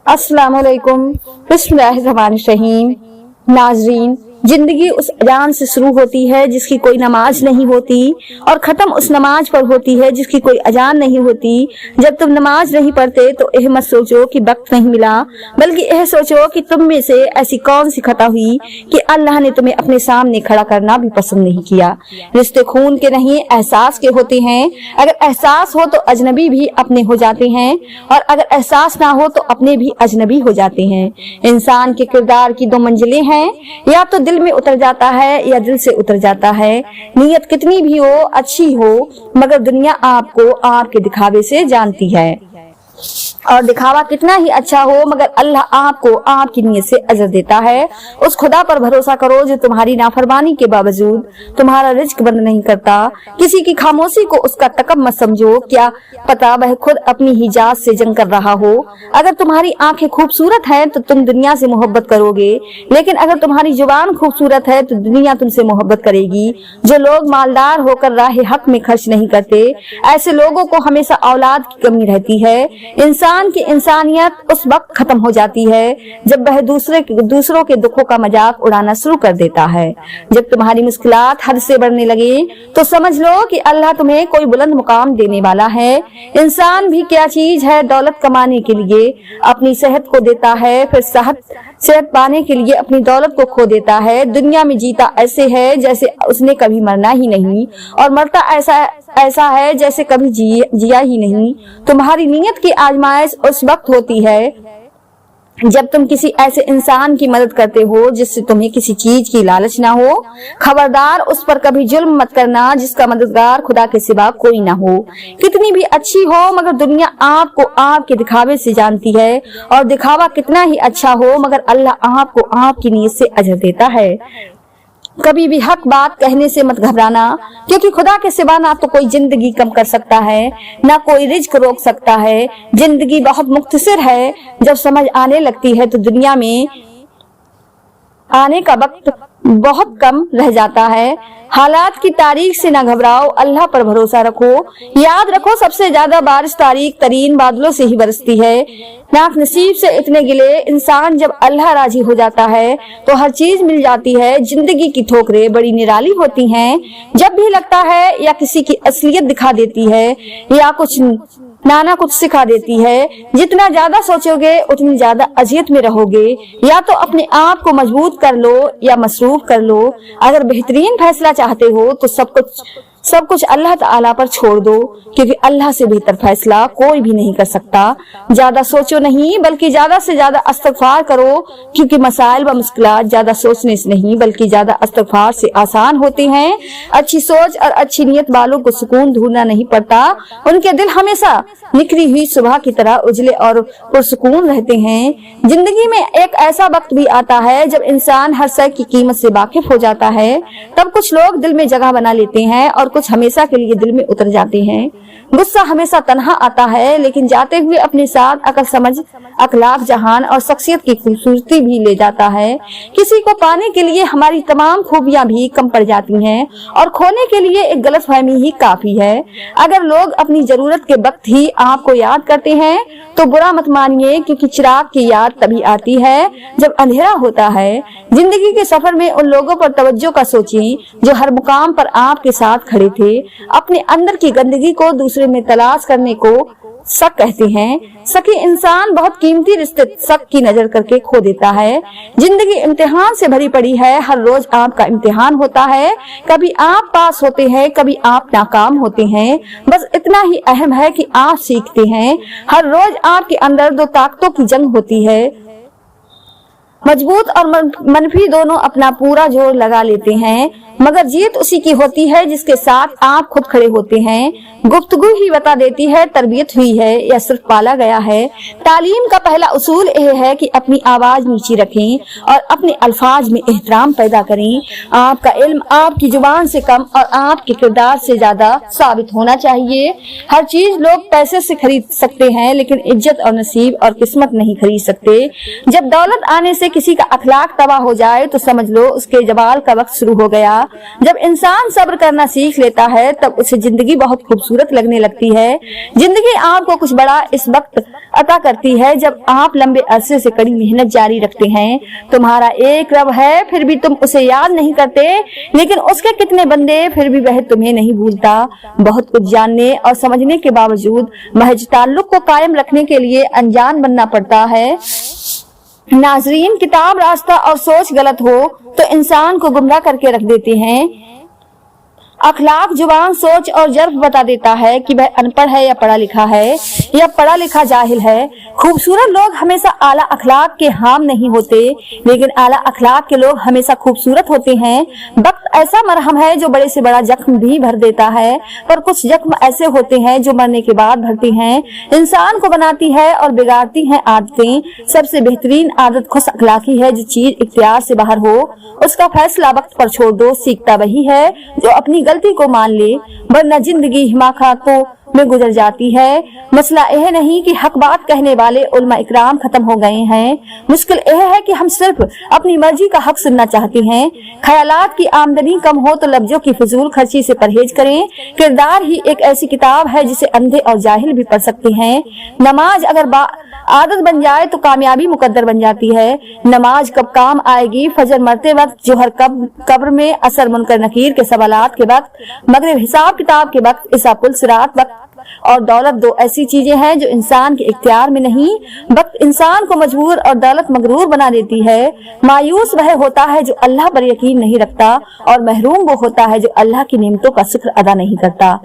अस्सलाम वालेकुम। बिस्मिल्लाहिर्रहमानिर्रहीम। नाजरीन, जिंदगी उस अजान से शुरू होती है जिसकी कोई नमाज नहीं होती और खत्म उस नमाज पर होती है जिसकी कोई अजान नहीं होती। जब तुम नमाज नहीं पढ़ते तो यह मत सोचो कि वक्त नहीं मिला, बल्कि यह सोचो कि तुम में से ऐसी कौन सी खता हुई कि अल्लाह ने तुम्हें अपने सामने खड़ा करना भी पसंद नहीं किया। रिश्ते खून के नहीं, एहसास के होते हैं। अगर एहसास हो तो अजनबी भी अपने हो जाते हैं और अगर एहसास ना हो तो अपने भी अजनबी हो जाते हैं। इंसान के किरदार की दो मंजिलें हैं, या तो दिल में उतर जाता है या दिल से उतर जाता है। नीयत कितनी भी हो, अच्छी हो, मगर दुनिया आपको आपके दिखावे से जानती है, और दिखावा कितना ही अच्छा हो मगर अल्लाह आपको आपकी नीयत से अजर देता है। उस खुदा पर भरोसा करो जो तुम्हारी नाफरमानी के बावजूद तुम्हारा रिज्क बंद नहीं करता। किसी की खामोशी को उसका तकब मत समझो, क्या पता वह खुद अपनी ही जात से जंग कर रहा हो। अगर तुम्हारी आंखें खूबसूरत हैं तो तुम दुनिया से मोहब्बत करोगे, लेकिन अगर तुम्हारी जुबान खूबसूरत है तो दुनिया तुमसे मोहब्बत करेगी। जो लोग मालदार होकर राह हक में खर्च नहीं करते, ऐसे लोगों को हमेशा औलाद की कमी रहती है। इंसान की इंसानियत उस वक्त खत्म हो जाती है जब वह दूसरों के दुखों का मजाक उड़ाना शुरू कर देता है। जब तुम्हारी मुश्किलात हद से बढ़ने लगे तो समझ लो कि अल्लाह तुम्हें कोई बुलंद मुकाम देने वाला है। इंसान भी क्या चीज है, दौलत कमाने के लिए अपनी सेहत को देता है, फिर सेहत पाने के लिए अपनी दौलत को खो देता है। दुनिया में जीता ऐसे है जैसे उसने कभी मरना ही नहीं, और मरता ऐसा है जैसे कभी जिया ही नहीं। तुम्हारी नीयत की आजमाइश उस वक्त होती है जब तुम किसी ऐसे इंसान की मदद करते हो जिससे तुम्हें किसी चीज की लालच ना हो। खबरदार, उस पर कभी जुल्म मत करना जिसका मददगार खुदा के सिवा कोई ना हो। कितनी भी अच्छी हो मगर दुनिया आपको आपके दिखावे से जानती है, और दिखावा कितना ही अच्छा हो मगर अल्लाह आपको आपकी नीयत से अजर देता है। कभी भी हक बात कहने से मत घबराना, क्योंकि खुदा के सिवा ना तो कोई जिंदगी कम कर सकता है, ना कोई रिज्क रोक सकता है। जिंदगी बहुत मुख्तसर है, जब समझ आने लगती है तो दुनिया में आने का वक्त बहुत कम रह जाता है। हालात की तारीख से ना घबराओ, अल्लाह पर भरोसा रखो। याद रखो, सबसे ज्यादा बारिश तारीख तरीन बादलों से ही बरसती है। नाक नसीब से इतने गिले इंसान जब अल्लाह राजी हो जाता है तो हर चीज मिल जाती है। जिंदगी की ठोकरें बड़ी निराली होती हैं। जब भी लगता है या किसी की असलियत दिखा देती है या कुछ कुछ सिखा देती है, जितना ज्यादा सोचोगे उतनी ज्यादा अजियत में रहोगे। या तो अपने आप को मजबूत कर लो या मसरूफ कर लो। अगर बेहतरीन फैसला चाहते हो तो सब कुछ अल्लाह ताला पर छोड़ दो, क्योंकि अल्लाह से बेहतर फैसला कोई भी नहीं कर सकता। ज्यादा सोचो नहीं बल्कि ज्यादा से ज्यादा इस्तगफार करो, क्योंकि मसाइल व मुश्किलात ज्यादा सोचने से नहीं बल्कि ज्यादा इस्तगफार से आसान होते हैं। अच्छी सोच और अच्छी नियत वालों को सुकून ढूंढना नहीं पड़ता, उनके दिल हमेशा निखरी हुई सुबह की तरह उजले और पुरसुकून रहते हैं। जिंदगी में एक ऐसा वक्त भी आता है जब इंसान हर शय की कीमत से वाकिफ हो जाता है। तब कुछ लोग दिल में जगह बना लेते हैं और कुछ हमेशा के लिए दिल में उतर जाते हैं। गुस्सा हमेशा तन्हा आता है, लेकिन जाते हुए अपने साथ अकल, समझ, अखलाक, जहान और शख्सियत की खूबसूरती भी ले जाता है। किसी को पाने के लिए हमारी तमाम खूबियां भी कम पड़ जाती हैं और खोने के लिए एक गलतफहमी ही काफी है। अगर लोग अपनी जरूरत के वक्त ही आपको याद करते हैं तो बुरा मत मानिए, क्योंकि चिराग की याद तभी आती है जब अंधेरा होता है। जिंदगी के सफर में उन लोगों पर तवज्जो का सोचिए जो हर मुकाम पर आपके साथ खड़े थे। अपने अंदर की गंदगी को दूसरे में तलाश करने को शक कहते हैं। सकी इंसान बहुत कीमती रिश्ते शक की नजर करके खो देता है। जिंदगी इम्तिहान से भरी पड़ी है, हर रोज आपका इम्तिहान होता है। कभी आप पास होते हैं, कभी आप नाकाम होते हैं। बस इतना ही अहम है कि आप सीखते हैं। हर रोज आपके अंदर दो ताकतों की जंग होती है। मजबूत और मनफी दोनों अपना पूरा जोर लगा लेते हैं, मगर जीत उसी की होती है जिसके साथ आप खुद खड़े होते हैं। गुफ्तगू ही बता देती है तरबियत हुई है या सिर्फ पाला गया है। तालीम का पहला उसूल यह है कि अपनी आवाज नीची रखें और अपने अल्फाज में एहतराम पैदा करें। आपका इल्म आपकी जुबान से कम और आपके किरदार से ज्यादा साबित होना चाहिए। हर चीज लोग पैसे से खरीद सकते हैं, लेकिन इज्जत और नसीब और किस्मत नहीं खरीद सकते। जब दौलत आने से किसी का अखलाक तबाह हो जाए तो समझ लो उसके जवाल का वक्त शुरू हो गया। जब इंसान सब्र करना सीख लेता है तब उसे जिंदगी बहुत खूबसूरत लगने लगती है। जिंदगी आपको कुछ बड़ा इस वक्त अता करती है जब आप लंबे अरसे से कड़ी मेहनत जारी रखते हैं। तुम्हारा एक रब है, फिर भी तुम उसे याद नहीं करते, लेकिन उसके कितने बंदे, फिर भी वह तुम्हें नहीं भूलता। बहुत कुछ जानने और समझने के बावजूद महज ताल्लुक को कायम रखने के लिए अनजान बनना पड़ता है। नाजरीन, किताब, रास्ता और सोच गलत हो तो इंसान को गुमराह करके रख देते हैं। अखलाक, जुबान, सोच और जर्फ बता देता है कि वह अनपढ़ है या पढ़ा लिखा है या पढ़ा लिखा जाहिल है। खूबसूरत लोग हमेशा आला अखलाक के हाम नहीं होते, लेकिन आला अखलाक के लोग हमेशा खूबसूरत होते हैं। वक्त ऐसा मरहम है जो बड़े से बड़ा जख्म भी भर देता है, पर कुछ जख्म ऐसे होते हैं जो मरने के बाद भरते हैं। इंसान को बनाती है और बिगाड़ती हैं आदतें। सबसे बेहतरीन आदत खुश अखलाकी है। जो चीज इख्तियार से बाहर हो उसका फैसला वक्त पर छोड़ दो। सीखता वही है जो अपनी गलती को मान ले, वरना जिंदगी हिमाखातों में गुजर जाती है। मसला यह नहीं कि हक बात कहने वाले उलमा इकराम खत्म हो गए हैं, मुश्किल यह है कि हम सिर्फ अपनी मर्जी का हक सुनना चाहते हैं। ख्यालात की आमदनी कम हो तो लफ्जों की फिजूल खर्ची से परहेज करें। किरदार ही एक ऐसी किताब है जिसे अंधे और जाहिल भी पढ़ सकते हैं। नमाज अगर आदत बन जाए तो कामयाबी मुकद्दर बन जाती है। नमाज कब काम आएगी? फजर मरते वक्त, जोहर कब्र में, असर मुनकर नकीर के सवालात के वक्त, मगरिब हिसाब किताब के वक्त, इसा पुल सिरात वक्त और दौलत दो ऐसी चीजें हैं जो इंसान के इख्तियार में नहीं। वक्त इंसान को मजबूर और दौलत मगरूर बना देती है। मायूस वह होता है जो अल्लाह पर यकीन नहीं रखता, और महरूम वो होता है जो अल्लाह की नेमतों का शुक्र अदा नहीं करता।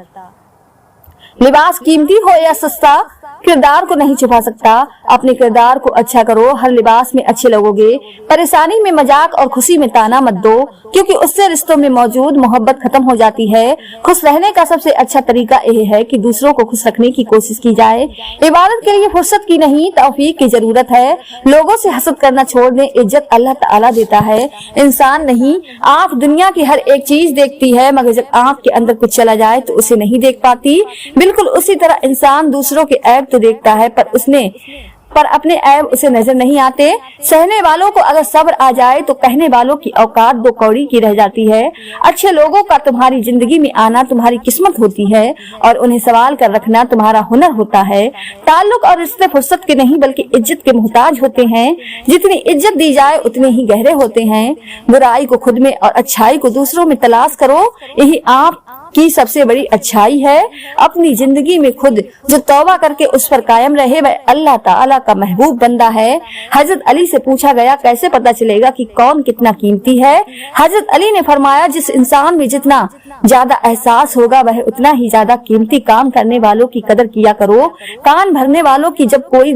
लिबास कीमती हो या सस्ता, किरदार को नहीं छुपा सकता। अपने किरदार को अच्छा करो, हर लिबास में अच्छे लगोगे। परेशानी में मजाक और खुशी में ताना मत दो, क्योंकि उससे रिश्तों में मौजूद मोहब्बत खत्म हो जाती है। खुश रहने का सबसे अच्छा तरीका यह है कि दूसरों को खुश रखने की कोशिश की जाए। इबादत के लिए फुर्सत की नहीं, तौफीक की जरूरत है। लोगों से हसद करना छोड़ दें, इज्जत अल्लाह ताला देता है, इंसान नहीं। आँख दुनिया की हर एक चीज देखती है, मगर जब आँख के अंदर कुछ चला जाए तो उसे नहीं देख पाती। बिल्कुल उसी तरह इंसान दूसरों के ऐब तो देखता है, पर अपने ऐब उसे नजर नहीं आते। सहने वालों को अगर सब्र आ जाए तो कहने वालों की औकात दो कौड़ी की रह जाती है। अच्छे लोगों का तुम्हारी जिंदगी में आना तुम्हारी किस्मत होती है, और उन्हें सवाल कर रखना तुम्हारा हुनर होता है। ताल्लुक और रिश्ते फुर्सत के नहीं बल्कि इज्जत के मुहताज होते हैं। जितनी इज्जत दी जाए उतने ही गहरे होते हैं। बुराई को खुद में और अच्छाई को दूसरों में तलाश करो, यही आप की सबसे बड़ी अच्छाई है। अपनी जिंदगी में खुद जो तौबा करके उस पर कायम रहे वह अल्लाह ताला का महबूब बंदा है। हजरत अली से पूछा गया, कैसे पता चलेगा कि कौन कितना कीमती है? हजरत अली ने फरमाया, जिस इंसान में जितना ज्यादा एहसास होगा वह उतना ही ज्यादा कीमती। काम करने वालों की कदर किया करो, कान भरने वालों की। जब कोई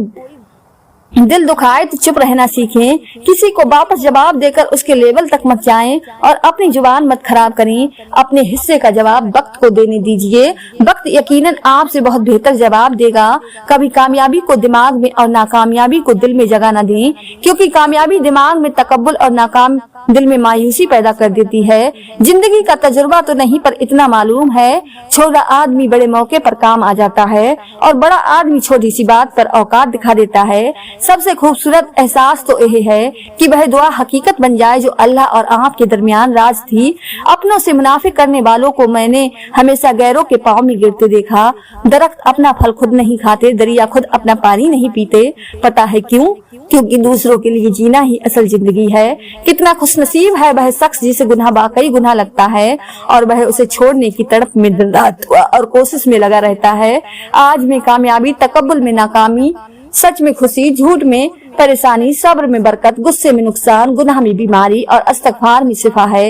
दिल दुखाए तो चुप रहना सीखें। किसी को वापस जवाब देकर उसके लेवल तक मत जाएं, और अपनी जुबान मत खराब करें। अपने हिस्से का जवाब वक्त को देने दीजिए। वक्त यकीनन आपसे बहुत बेहतर जवाब देगा। कभी कामयाबी को दिमाग में और नाकामयाबी को दिल में जगह न दें, क्योंकि कामयाबी दिमाग में तकब्बुल और नाकाम दिल में मायूसी पैदा कर देती है। जिंदगी का तजुर्बा तो नहीं, पर इतना मालूम है, छोटा आदमी बड़े मौके पर काम आ जाता है, और बड़ा आदमी छोटी सी बात पर औकात दिखा देता है। सबसे खूबसूरत एहसास तो यह है कि वह दुआ हकीकत बन जाए जो अल्लाह और आप के दरमियान राज थी। अपनों से मुनाफिक करने वालों को मैंने हमेशा गैरों के पांव में गिरते देखा। दरख्त अपना फल खुद नहीं खाते, दरिया खुद अपना पानी नहीं पीते। पता है क्यों? क्योंकि दूसरों के लिए जीना ही असल जिंदगी है। कितना खुशनसीब है वह शख्स जिसे गुनाह वाकई गुनाह लगता है, और वह उसे छोड़ने की तड़प में दिन रात और कोशिश में लगा रहता है। आज में कामयाबी, तकब्बुल में नाकामी, सच में खुशी, झूठ में परेशानी, सब्र में बरकत, गुस्से में नुकसान, गुनाह में बीमारी और इस्तिग़फ़ार में शिफा है।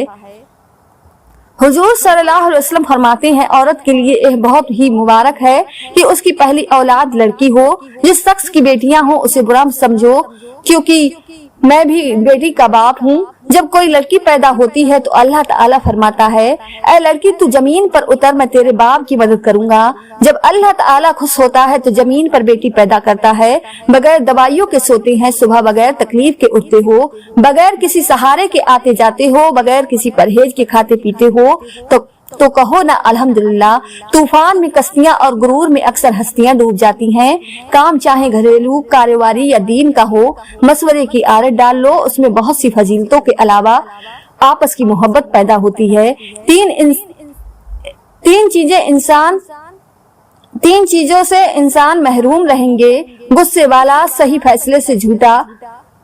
हुजूर सल्लल्लाहु अलैहि वसल्लम फरमाते हैं, औरत के लिए यह बहुत ही मुबारक है कि उसकी पहली औलाद लड़की हो। जिस शख्स की बेटियां हो उसे बुरा समझो, क्योंकि मैं भी बेटी का बाप हूँ। जब कोई लड़की पैदा होती है तो अल्लाह ताला फरमाता है, ऐ लड़की तू जमीन पर उतर, मैं तेरे बाप की मदद करूंगा। जब अल्लाह ताला खुश होता है तो जमीन पर बेटी पैदा करता है। बगैर दवाइयों के सोते हैं, सुबह बगैर तकलीफ के उठते हो, बगैर किसी सहारे के आते जाते हो, बगैर किसी परहेज के खाते पीते हो, तो कहो ना अल्हम्दुलिल्लाह। तूफान में कश्तियां और गुरूर में अक्सर हस्तियां डूब जाती हैं। काम चाहे घरेलू, कारोबारी या दीन का हो, मशवरे की आदत डाल लो। उसमें बहुत सी फजीलतों के अलावा आपस की मोहब्बत पैदा होती है। तीन चीजों से इंसान महरूम रहेंगे, गुस्से वाला, सही फैसले से झूठा,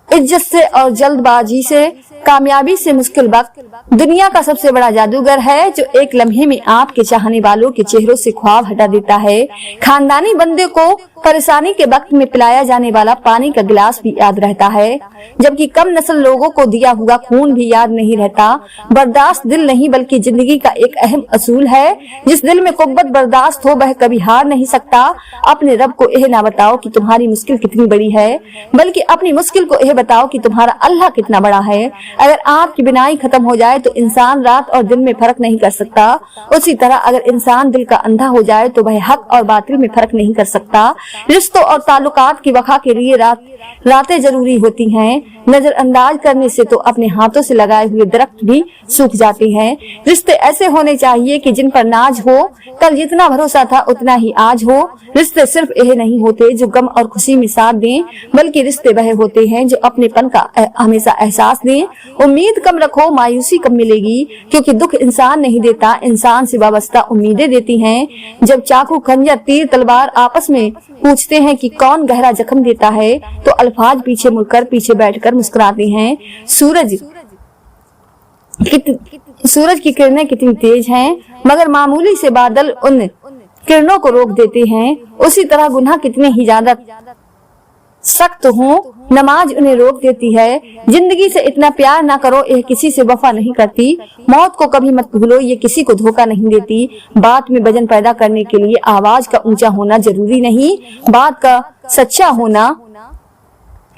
इज्जत से और जल्दबाजी से, कामयाबी से मुश्किल वक्त। दुनिया का सबसे बड़ा जादूगर है जो एक लम्हे में आपके चाहने वालों के चेहरों से ख्वाब हटा देता है। खानदानी बंदे को परेशानी के वक्त में पिलाया जाने वाला पानी का गिलास भी याद रहता है, जबकि कम नस्ल लोगों को दिया हुआ खून भी याद नहीं रहता। बर्दाश्त दिल नहीं बल्कि जिंदगी का एक अहम असूल है। जिस दिल में कुव्वत बर्दाश्त हो वह कभी हार नहीं सकता। अपने रब को यह ना बताओ कि तुम्हारी मुश्किल कितनी बड़ी है, बल्कि अपनी मुश्किल को यह बताओ कि तुम्हारा अल्लाह कितना बड़ा है। अगर आपकी बिनाई खत्म हो जाए तो इंसान रात और दिन में फर्क नहीं कर सकता। उसी तरह अगर इंसान दिल का अंधा हो जाए तो वह हक और बातिल में फर्क नहीं कर सकता। रिश्तों और ताल्लुकात की वफा के लिए रातें जरूरी होती हैं। नजरअंदाज करने से तो अपने हाथों से लगाए हुए दरख्त भी सूख जाते हैं। रिश्ते ऐसे होने चाहिए कि जिन पर नाज हो, कल जितना भरोसा था उतना ही आज हो। रिश्ते सिर्फ यह नहीं होते जो गम और खुशी में साथ दें, बल्कि रिश्ते वह होते हैं जो अपनेपन का हमेशा एहसास दें। उम्मीद कम रखो, मायूसी कम मिलेगी, क्योंकि दुख इंसान नहीं देता, इंसान से वाबस्ता उम्मीदें देती हैं। जब चाकू, खंजर, तीर, तलवार आपस में पूछते हैं कि कौन गहरा जख्म देता है, तो अल्फाज पीछे मुड़कर पीछे बैठकर मुस्कुराते हैं। सूरज की किरणें कितनी तेज हैं, मगर मामूली से बादल उन किरणों को रोक देते हैं। उसी तरह गुनाह कितने ही ज्यादा सख्त हो, नमाज उन्हें रोक देती है। जिंदगी से इतना प्यार ना करो, यह किसी से वफा नहीं करती। मौत को कभी मत भूलो, ये किसी को धोखा नहीं देती। बात में वजन पैदा करने के लिए आवाज का ऊंचा होना जरूरी नहीं, बात का सच्चा होना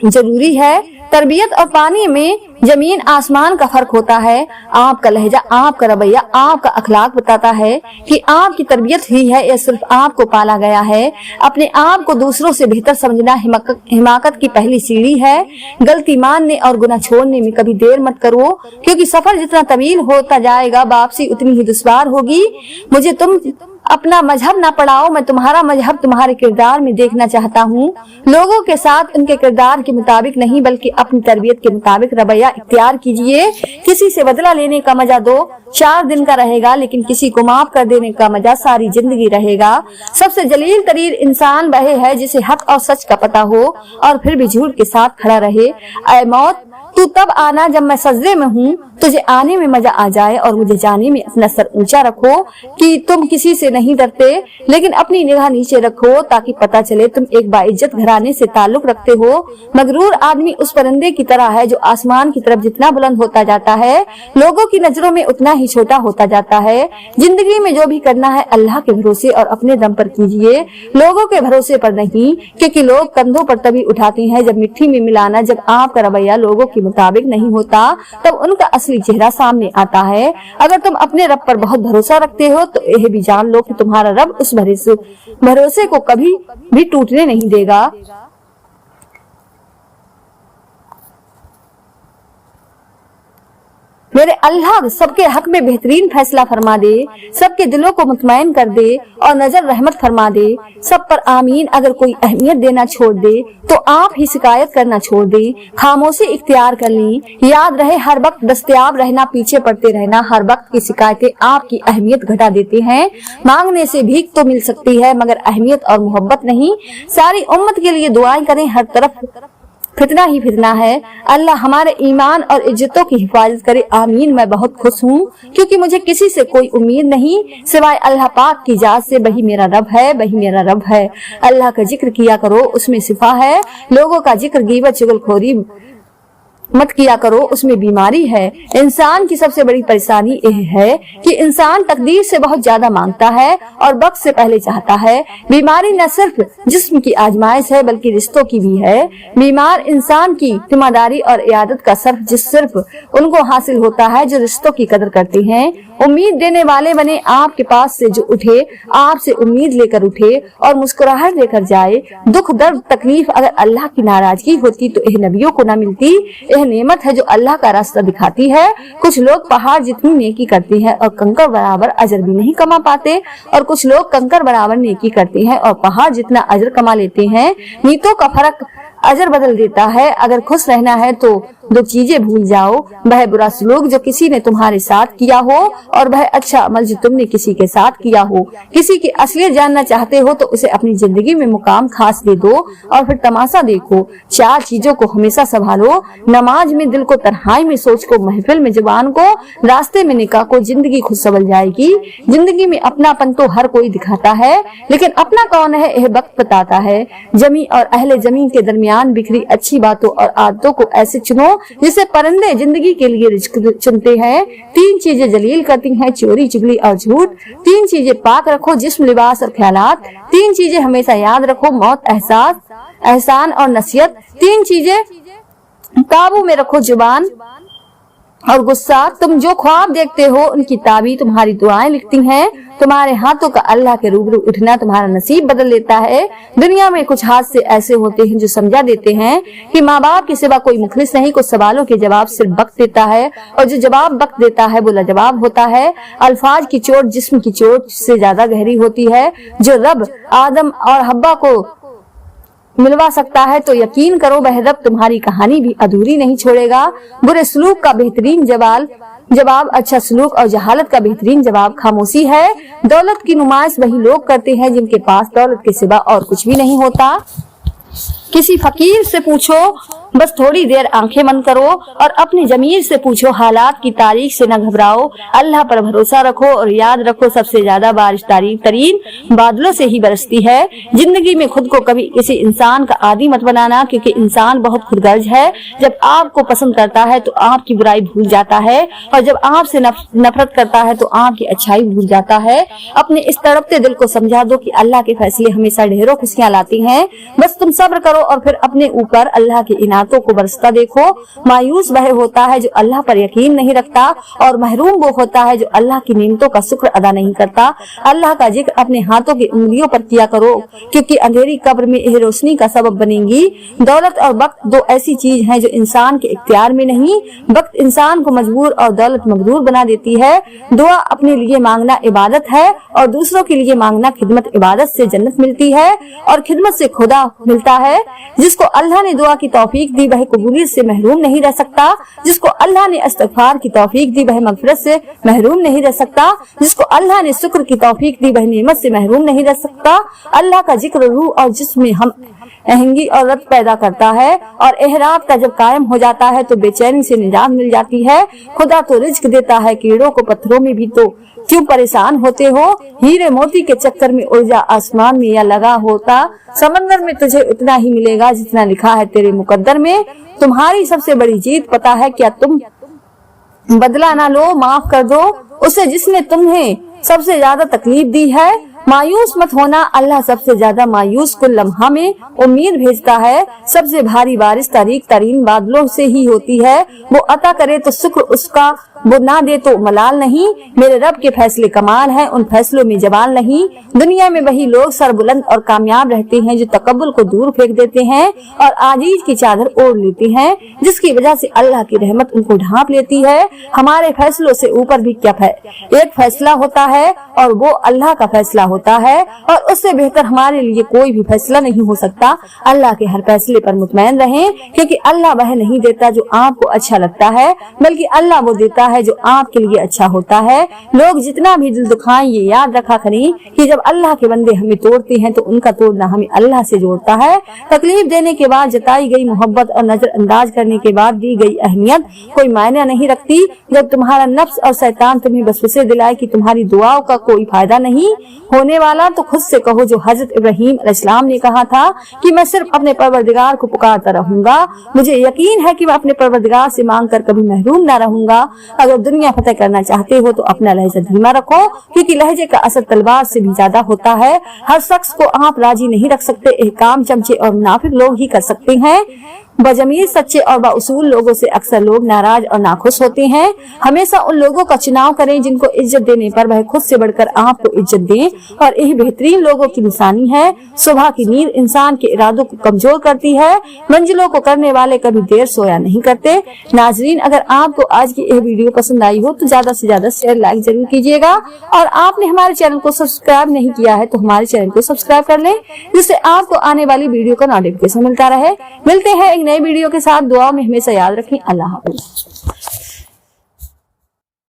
जरूरी है। तरबियत और पानी में जमीन आसमान का फर्क होता है। आपका लहजा, आपका रवैया, आपका अखलाक बताता है कि आपकी तरबियत हुई है या सिर्फ आपको पाला गया है। अपने आप को दूसरों से बेहतर समझना हिमाकत की पहली सीढ़ी है। गलती मानने और गुनाह छोड़ने में कभी देर मत करो, क्योंकि सफर जितना तवील होता जाएगा वापसी उतनी ही दुश्वार होगी। मुझे तुम अपना मजहब ना पढ़ाओ, मैं तुम्हारा मजहब तुम्हारे किरदार में देखना चाहता हूँ। लोगों के साथ उनके किरदार के मुताबिक नहीं बल्कि अपनी तरबियत के मुताबिक रवैया इख्तियार कीजिए। किसी से बदला लेने का मजा 2-4 दिन का रहेगा, लेकिन किसी को माफ कर देने का मजा सारी जिंदगी रहेगा। सबसे जलील तरीन इंसान वह है जिसे हक और सच का पता हो और फिर भी झूठ के साथ खड़ा रहे। ऐ मौत, तू तब आना जब मैं सजदे में हूँ, तुझे आने में मजा आ जाए और मुझे जाने में अपना सर ऊंचा रखो कि तुम किसी से नहीं डरते, लेकिन अपनी निगाह नीचे रखो ताकि पता चले तुम एक बाइज्जत घराने से ताल्लुक रखते हो। मगरूर आदमी उस परिंदे की तरह है जो आसमान की तरफ जितना बुलंद होता जाता है, लोगों की नजरों में उतना ही छोटा होता जाता है। जिंदगी में जो भी करना है अल्लाह के भरोसे और अपने दम पर कीजिए, लोगों के भरोसे पर नहीं, क्योंकि लोग कंधों पर तभी उठाते हैं जब मिट्टी में मिलाना। जब आपका रवैया लोगों के मुताबिक नहीं होता तब उनका असली चेहरा सामने आता है। अगर तुम अपने रब पर बहुत भरोसा रखते हो तो यह भी जान लो कि तुम्हारा रब उस भरोसे को कभी भी टूटने नहीं देगा। मेरे अल्लाह सबके हक में बेहतरीन फैसला फरमा दे, सबके दिलों को मुतमईन कर दे और नजर रहमत फरमा दे। सब पर आमीन। अगर कोई अहमियत देना छोड़ दे तो आप ही शिकायत करना छोड़ दे, खामोशी इख्तियार कर ली। याद रहे हर वक्त दस्तयाब रहना, पीछे पड़ते रहना। हर वक्त की शिकायतें आपकी अहमियत घटा देते हैं। मांगने से भीख तो मिल सकती है मगर अहमियत और मोहब्बत नहीं। सारी उम्मत के लिए दुआएं करें, हर तरफ फितना ही फितना है। अल्लाह हमारे ईमान और इज्जतों की हिफाजत करे, आमीन। मैं बहुत खुश हूँ क्योंकि मुझे किसी से कोई उम्मीद नहीं सिवाय अल्लाह पाक की जात से। वही मेरा रब है, वही मेरा रब है। अल्लाह का जिक्र किया करो, उसमें शिफा है। लोगों का जिक्र, गीबत, चुगलखोरी मत किया करो, उसमें बीमारी है। इंसान की सबसे बड़ी परेशानी यह है कि इंसान तकदीर से बहुत ज्यादा मांगता है और वक्त से पहले चाहता है। बीमारी न सिर्फ जिस्म की आजमाइश है बल्कि रिश्तों की भी है। बीमार इंसान की जिम्मेदारी और इयादत का सिर्फ उनको हासिल होता है जो रिश्तों की कदर करते हैं। उम्मीद देने वाले बने, आपके पास से जो उठे आपसे उम्मीद लेकर उठे और मुस्कुराहट लेकर जाए। दुख, दर्द, तकलीफ अगर अल्लाह की नाराजगी होती तो यह नबियों को न मिलती। यह नेमत है जो अल्लाह का रास्ता दिखाती है। कुछ लोग पहाड़ जितनी नेकी करते हैं और कंकर बराबर अजर भी नहीं कमा पाते, और कुछ लोग कंकर बराबर नेकी करते हैं और पहाड़ जितना अजर कमा लेते हैं। नीतों का फर्क अजर बदल देता है। अगर खुश रहना है तो दो चीजें भूल जाओ, वह बुरा सलूक जो किसी ने तुम्हारे साथ किया हो और वह अच्छा अमल जो तुमने किसी के साथ किया हो। किसी की असलियत जानना चाहते हो तो उसे अपनी जिंदगी में मुकाम खास दे दो और फिर तमाशा देखो। चार चीजों को हमेशा संभालो, नमाज में दिल को, तन्हाई में सोच को, महफिल में जुबान को, रास्ते में निकाह को। जिंदगी खुद संभल जाएगी। जिंदगी में अपनापन तो हर कोई दिखाता है, लेकिन अपना कौन है यह वक्त बताता है। जमी और अहले जमीन के दरमियान बिखरी अच्छी बातों और आदतों को ऐसे चुनो जिसे परिंदे जिंदगी के लिए रिज़्क चुनते हैं। तीन चीजें जलील करती हैं, चोरी, चुगली और झूठ। तीन चीजें पाक रखो, जिस्म, लिबास और ख्यालात। तीन चीजें हमेशा याद रखो, मौत, एहसास, एहसान और नसीहत। तीन चीजें काबू में रखो, जुबान और गुस्सा। तुम जो ख्वाब देखते हो उनकी ताबीर तुम्हारी दुआएं लिखती हैं। तुम्हारे हाथों का अल्लाह के रूबरू उठना तुम्हारा नसीब बदल लेता है। दुनिया में कुछ हादसे ऐसे होते हैं जो समझा देते हैं कि माँ बाप के सिवा कोई मुखलिस नहीं। कुछ सवालों के जवाब सिर्फ वक्त देता है और जो जवाब वक्त देता है वो लाजवाब होता है। अल्फाज की चोट जिस्म की चोट से ज्यादा गहरी होती है। जो रब आदम और हब्बा को मिलवा सकता है तो यकीन करो वह रब तुम्हारी कहानी भी अधूरी नहीं छोड़ेगा। बुरे सलूक का बेहतरीन जवाब अच्छा सलूक और जहालत का बेहतरीन जवाब खामोशी है। दौलत की नुमाइश वही लोग करते हैं जिनके पास दौलत के सिवा और कुछ भी नहीं होता। किसी फकीर से पूछो, बस थोड़ी देर आंखें बंद करो और अपनी जमीर से पूछो, हालात की तारीख से न घबराओ, अल्लाह पर भरोसा रखो और याद रखो सबसे ज्यादा बारिश तारीफ तरीन बादलों से ही बरसती है। जिंदगी में खुद को कभी किसी इंसान का आदी मत बनाना, क्योंकि इंसान बहुत खुदगर्ज है। जब आपको पसंद करता है तो आपकी बुराई भूल जाता है और जब आपसे नफरत करता है तो आपकी अच्छाई भूल जाता है। अपने इस तड़पते दिल को समझा दो कि अल्लाह के फैसले हमेशा ढेरों खुशियां लाती हैं। बस तुम सब्र करो और फिर अपने ऊपर अल्लाह की इनातों को बरसता देखो। मायूस वह होता है जो अल्लाह पर यकीन नहीं रखता और महरूम वो होता है जो अल्लाह की नेमतों का शुक्र अदा नहीं करता। अल्लाह का जिक्र अपने हाथों की उंगलियों पर किया करो, क्योंकि अंधेरी कब्र में यह रोशनी का सबब बनेगी। दौलत और वक्त दो ऐसी चीज हैं जो इंसान के इख्तियार में नहीं। वक्त इंसान को मजबूर और दौलत मगरूर बना देती है। दुआ अपने लिए मांगना इबादत है और दूसरों के लिए मांगना खिदमत। इबादत से जन्नत मिलती है और खिदमत से खुदा मिलता है। जिसको अल्लाह ने दुआ की तौफीक दी वह कबूलियत से महरूम नहीं रह सकता। जिसको अल्लाह ने इस्तिग़फ़ार की तौफीक दी वह मग़फ़िरत से महरूम नहीं रह सकता। जिसको अल्लाह ने शुक्र की तौफीक दी वह नेमत से महरूम नहीं रह सकता। अल्लाह का जिक्र रूह और जिस्म में हम आहंगी और रत पैदा करता है और एहरात का जब कायम हो जाता है तो बेचैनी से निजात मिल जाती है। खुदा तो रिज़्क़ देता है, कीड़ों को पत्थरों में भी तो क्यों परेशान होते हो। हीरे मोती के चक्कर में उलझा आसमान में या लगा होता समंदर में तुझे उतना ही मिलेगा जितना लिखा है तेरे मुकद्दर में। तुम्हारी सबसे बड़ी जीत पता है क्या? तुम बदला ना लो, माफ कर दो उसे जिसने तुम्हें सबसे ज्यादा तकलीफ दी है। मायूस मत होना, अल्लाह सबसे ज्यादा मायूस कुल लम्हा में उम्मीद भेजता है। सबसे भारी बारिश तारीख तरीन बादलों से ही होती है। वो अता करे तो शुक्र उसका, वो ना दे तो मलाल नहीं। मेरे रब के फैसले कमाल हैं, उन फैसलों में जवाल नहीं। दुनिया में वही लोग सरबुलंद और कामयाब रहते हैं जो तकब्बुर को दूर फेंक देते हैं और आजीज की चादर ओढ़ लेते हैं, जिसकी वजह से अल्लाह की रहमत उनको ढांप लेती है। हमारे फैसलों से ऊपर भी क्या एक फैसला होता है और वो अल्लाह का फैसला होता है और उससे बेहतर हमारे लिए कोई भी फैसला नहीं हो सकता। अल्लाह के हर फैसले पर मुतमैन रहें, क्योंकि अल्लाह वह नहीं देता जो आपको अच्छा लगता है, बल्कि अल्लाह वो देता है जो आपके लिए अच्छा होता है। लोग जितना भी दिल दुखाएं ये याद रखा करें कि जब अल्लाह के बंदे हमें तोड़ते हैं तो उनका तोड़ना हमें अल्लाह से जोड़ता है। तकलीफ देने के बाद जताई गई मोहब्बत और नजरअंदाज करने के बाद दी गई अहमियत कोई मायने नहीं रखती। जब तुम्हारा नफ्स और शैतान तुम्हें वसवसे दिलाए कि तुम्हारी दुआओं का कोई फायदा नहीं होने वाला, तो खुद से कहो जो हजरत इब्राहीम अलैहिस्सलाम ने कहा था कि मैं सिर्फ अपने परवरदिगार को पुकारता रहूंगा। मुझे यकीन है कि मैं अपने परवरदिगार से मांग कर कभी महरूम न रहूंगा। अगर दुनिया फतेह करना चाहते हो तो अपना लहजा धीमा रखो, क्योंकि लहजे का असर तलवार से भी ज्यादा होता है। हर शख्स को आप राजी नहीं रख सकते। एक काम चमचे और मुनाफिक लोग ही कर सकते हैं। बजमीर सच्चे और बाउसूल लोगों से अक्सर लोग नाराज और नाखुश होते हैं। हमेशा उन लोगों का चुनाव करें जिनको इज्जत देने पर वह खुद से बढ़कर आपको इज्जत दें, और यही बेहतरीन लोगों की निशानी है। सुबह की नींद इंसान के इरादों को कमजोर करती है। मंजिलों को करने वाले कभी देर सोया नहीं करते। नाजरीन, अगर आपको आज की यह वीडियो पसंद आई हो तो ज्यादा से ज्यादा शेयर लाइक जरूर कीजिएगा, और आपने हमारे चैनल को सब्सक्राइब नहीं किया है तो हमारे चैनल को सब्सक्राइब कर लें, जिससे आपको आने वाली वीडियो का नोटिफिकेशन मिलता रहे। मिलते हैं ایک نئے ویڈیو کے ساتھ. دعا میں ہمیشہ یاد رکھیں. اللہ حافظ.